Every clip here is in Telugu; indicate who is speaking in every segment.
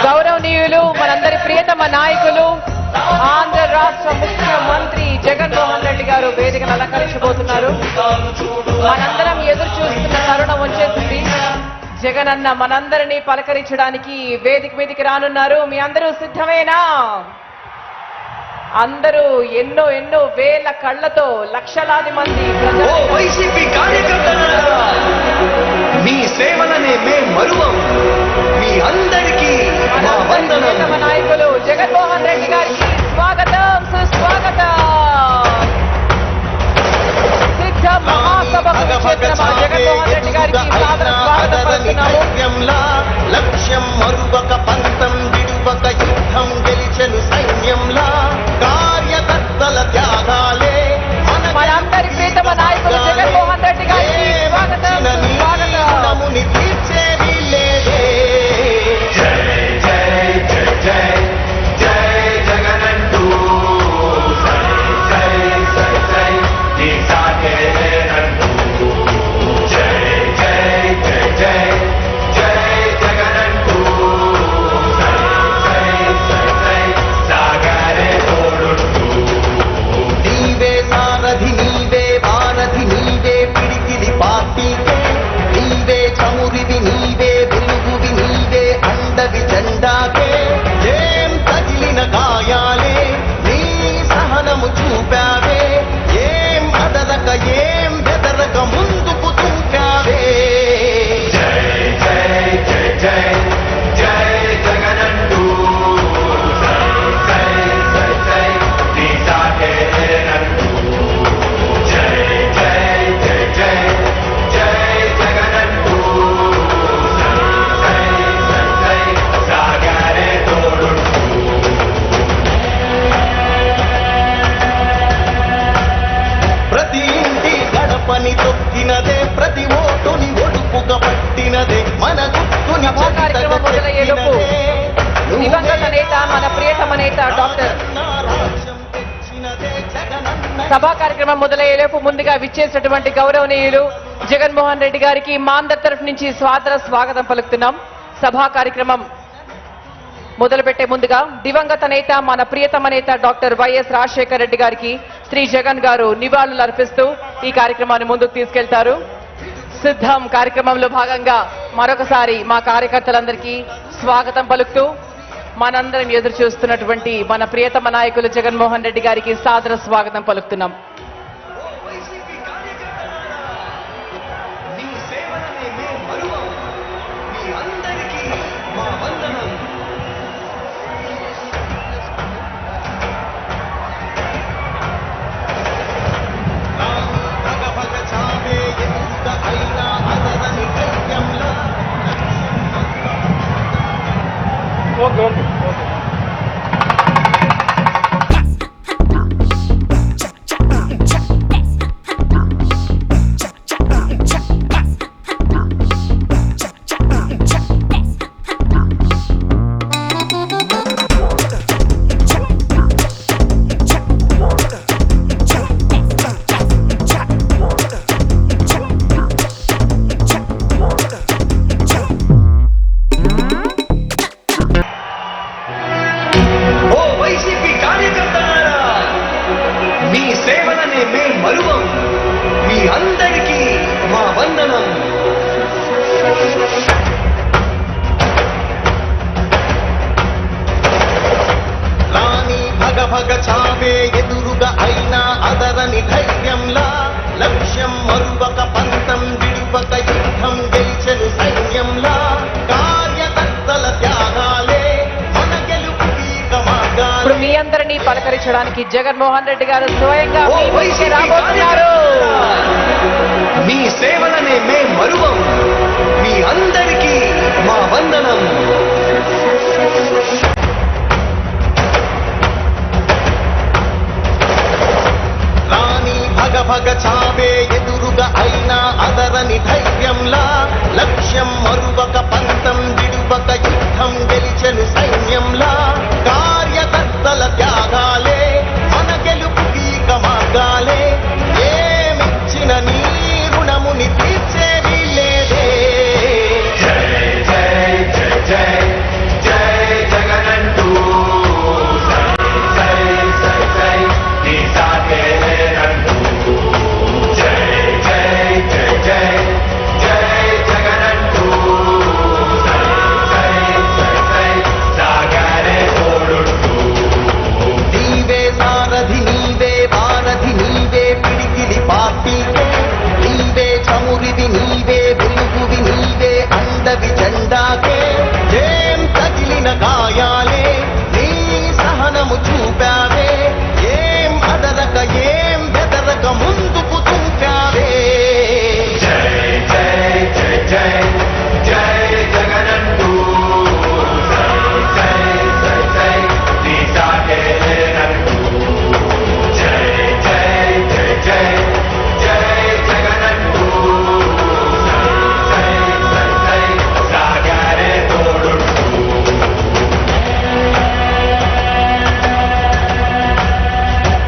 Speaker 1: గౌరవనీయులు మనందరి ప్రియతమ నాయకులు ఆంధ్ర రాష్ట్ర ముఖ్యమంత్రి జగన్మోహన్ రెడ్డి గారు వేదికను అలంకరించబోతున్నారు. మనందరం ఎదురు చూస్తున్న తరుణం వచ్చేసింది. జగన్ అన్న మనందరినీ పలకరించడానికి వేదిక మీదకి రానున్నారు. మీ అందరూ సిద్ధమేనా? అందరూ ఎన్నో ఎన్నో వేల కళ్ళతో లక్షలాది మంది
Speaker 2: వైసీపీ కార్యకర్తలారా, మీ సేవలనే మేం మరువం. మీ అందరికీ మా వందనం.
Speaker 1: నాయకులు జగన్మోహన్ రెడ్డి గారికి స్వాగతం, సుస్వాగతం. సిద్ధ మహాసభకు చేసిన జగన్మోహన్ రెడ్డి గారికి సాదర స్వాగతం పలుకుతున్నాము.
Speaker 2: లక్ష్యం మరువక పంతం విడువక యుద్ధం గెలిచెను సైన్యంలా కార్యకర్తల త్యాగాలే
Speaker 1: మనందరి ప్రీతమ నాయకులు జగన్మోహన్ రెడ్డి గారికి స్వాగతం, స్వాగతం.
Speaker 2: తీర్చేది లేదే. జై జై జై జై జై జగనంటూ జై జై జై జై నీ సాగే లేనంటూ జై జై జై జై జై జగనంటూ జై జై జై జై సాగరే తోడుంటూ నీవే సారథి నీవే వారధి నీవే పిడికిలి పార్టీకే నీవే చమురివి నీవే వెలుగువి నీవే అండవి జెండాకే ఏం తగిలిన గాయాలే నీ సహనము చూపావే ఏం అదరక ఏం బెదరక ముందుకు చూపావే. జై జై జై జై జై జగనంటూ జై జై జై జై నీ సాగే లేనంటూ జై జై జై జై జై జగనంటూ జై జై జై జై సాగరే తోడుంటూ ప్రతి ఇంటి గడపని తొక్కినదే ప్రతి ఓటుని ఒడుపుగా పట్టినదే మన గుర్తుని
Speaker 1: కార్యక్రమం మొదలయ్యేలోపు దివంగత నేత మన ప్రియతమ నేత డాక్టర్ సభా కార్యక్రమం మొదలయ్యేలోపు ముందుగా విచ్చేసినటువంటి గౌరవనీయులు జగన్మోహన్ రెడ్డి గారికి మా అందరి తరఫు నుంచి సాదర స్వాగతం పలుకుతున్నాం. సభా కార్యక్రమం మొదలుపెట్టే ముందుగా దివంగత నేత మన ప్రియతమ నేత డాక్టర్ వైఎస్ రాజశేఖర రెడ్డి గారికి శ్రీ జగన్ గారు నివాళులు అర్పిస్తూ ఈ కార్యక్రమాన్ని ముందుకు తీసుకెళ్తారు. సిద్ధం కార్యక్రమంలో భాగంగా మరొకసారి మా కార్యకర్తలందరికీ స్వాగతం పలుకుతూ మనందరం ఎదురు చూస్తున్నటువంటి మన ప్రియతమ నాయకులు జగన్మోహన్ రెడ్డి గారికి సాదర స్వాగతం పలుకుతున్నాం.
Speaker 2: మీ సేవలనే మేం మరువం. మీ అందరికీ మా వందనం. భగ భగ చావే ఎదురుగ అయినా అదరని ధైర్యంలా వైసీపీ కార్యకర్తలారా, మీ సేవలనే మేం మరువం. మీ అందరికీ మా వందనం. రాణి భగ భగ చావే ఎదురుగా అయినా అదరని ధైర్యంలా లక్ష్యం మరువక పంతం విడువక యుద్ధం గెలిచెను సైన్యంలా కార్యకర్తల త్యాగాలే మన గెలుపుకి మార్గాలే.
Speaker 1: ఇప్పుడు మీ అందరినీ పలకరించడానికి జగన్మోహన్ రెడ్డి గారు స్వయంగా మీ ముందుకి రాబోతున్నారు.
Speaker 2: మీ సేవలనే మేం మరువం. మీ అందరికీ మా వందనం. రాణి భగ భగ చావే ఎదురుగా అయినా అదరని ధైర్యంలా లక్ష్యం మరువక పంతం విడువక యుద్ధం గెలిచెను సైన్యంలా కార్యకర్తల త్యాగాలే మన గెలుపుకి మార్గాలే ఏమిచ్చిన నీ రుణముని తీర్చేది లేదే. జై
Speaker 3: జెండాకే ఏం తగిలిన గాయాలే నీ సహనము చూపావే ఏం అదరక ఏం బెదరక ముందుకు తుంపావే
Speaker 2: జై జై జై జై జై జగనంటూ జై జై జై నీ సాటే లేనంటూ జై జై జై జై జై జగనంటూ జై జై జై సాగారే తోడుంటూ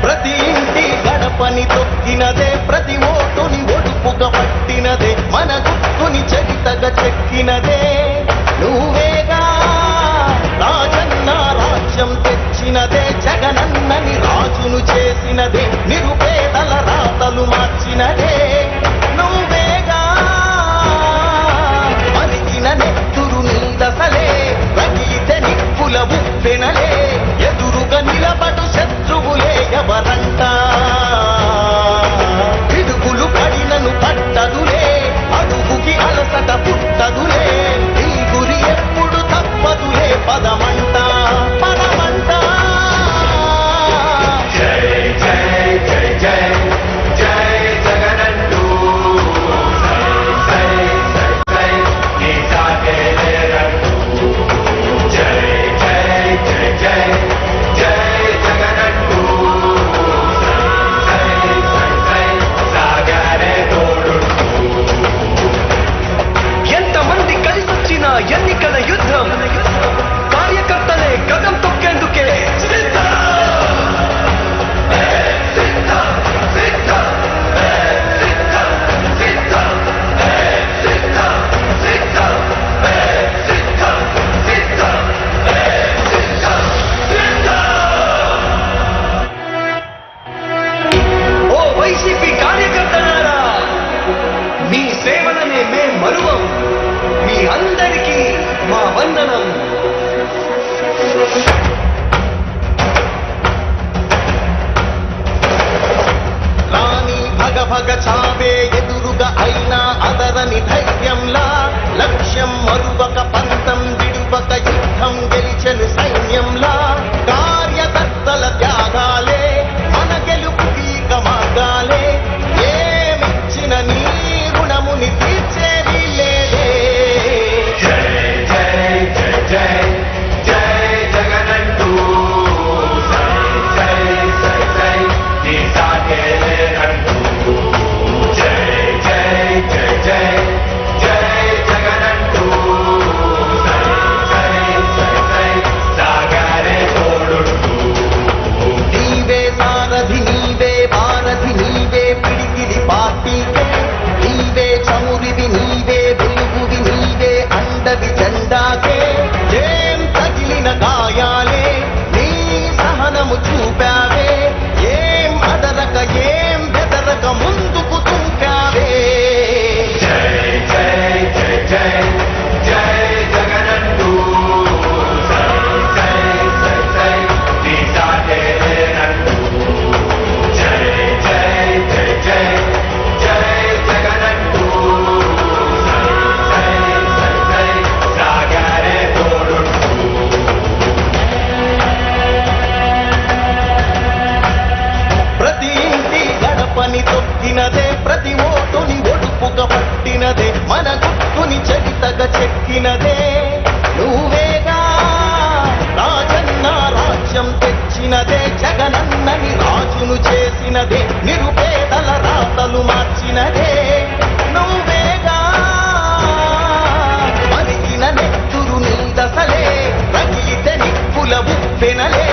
Speaker 3: ప్రతి ఇంటి గడపని తొక్కినదే ప్రతి ఓటుని ఒడుపుగా పట్టినదే మన గుర్తుని చరితగా చెక్కినదే నువ్వేగా రాజన్న రాజ్యం తెచ్చినదే జగనన్నని రాజును చేసినదే నిరుపేదల రాతలు మార్చినదే నువ్వేగా మరిగిన నెత్తురు నీదసలే రగిలితే నిప్పుల ఉప్పెనలే ఎదురుగా నిలబడు శత్రువులే ఎవరంట పిడుగులు పడినను పట్టదులే అడుగుకి అలసట పుట్టదులే ఈ గురి ఎప్పుడు తప్పదులే పదమంట పదమంట
Speaker 2: జై జై జై జై జై జగనంటూ జై జై జై నీ సాటే లేనంటూ జై జై జై జై జై జగనంటూ జై జై జై సాగారే తోడుంటూ ఎంతమంది కలిసొచ్చిన ఎన్నికల యుద్ధం కార్యకర్తలే గగం తొక్కేందుకే ఓ వైసీపీ కార్యకర్తలారా మీ సేవలనే మేం మరువం మీ అందరికీ మా వందనం
Speaker 3: రాణి భగ భగ చావే ఎదురుగా అయినా అదరని ధైర్యంలా లక్ష్యం మరువక పంతం విడువక యుద్ధం గెలిచెను సైన్యంలా కార్యకర్తల త్యాగాలే మన గెలుపుకి ఇక మార్గాలే ఏమిచ్చిన నీ రుణముని తీర్చేది లేదే
Speaker 2: జై జై జై జై జై జగనంటూ జై జై జై జై నీ సాటే లేనంటూ జై జై జై జై జై జగనంటూ జై జై జై జై సాగారే తోడుంటూ
Speaker 3: నీవే సారథి నీవే భారథి నీవే పిడికిలి పార్టీకే నీవే చమురివి నీవే వెలుగువి నీవే అండవి జెండాకే ఏం తగిలిన గాయాలే నీ సహనము చూపావే ఏం అదరక ఏం బెదరక ముందుకు తుంపావే
Speaker 2: జై జై జై జై జై జగనంటూ జై జై జై జై నీ సాటే లేనంటూ జై జై జై జై జై జగనంటూ జై జై జై సాగారే తోడుంటూ
Speaker 3: ప్రతి ఇంటి గడపని తొక్కినదే ప్రతి ఓటుని ఒడుపుగా పట్టినదే మన గుర్తుని చరితగా చెక్కినదే నువ్వేగా రాజన్న రాజ్యం తెచ్చినదే జగనన్నని రాజును చేసినదే నిరుపేదల రాతలు మార్చినదే నువ్వేగా మరిగిన నెత్తురు నీదసలే రగిలితే నిప్పుల ఉప్పెనలే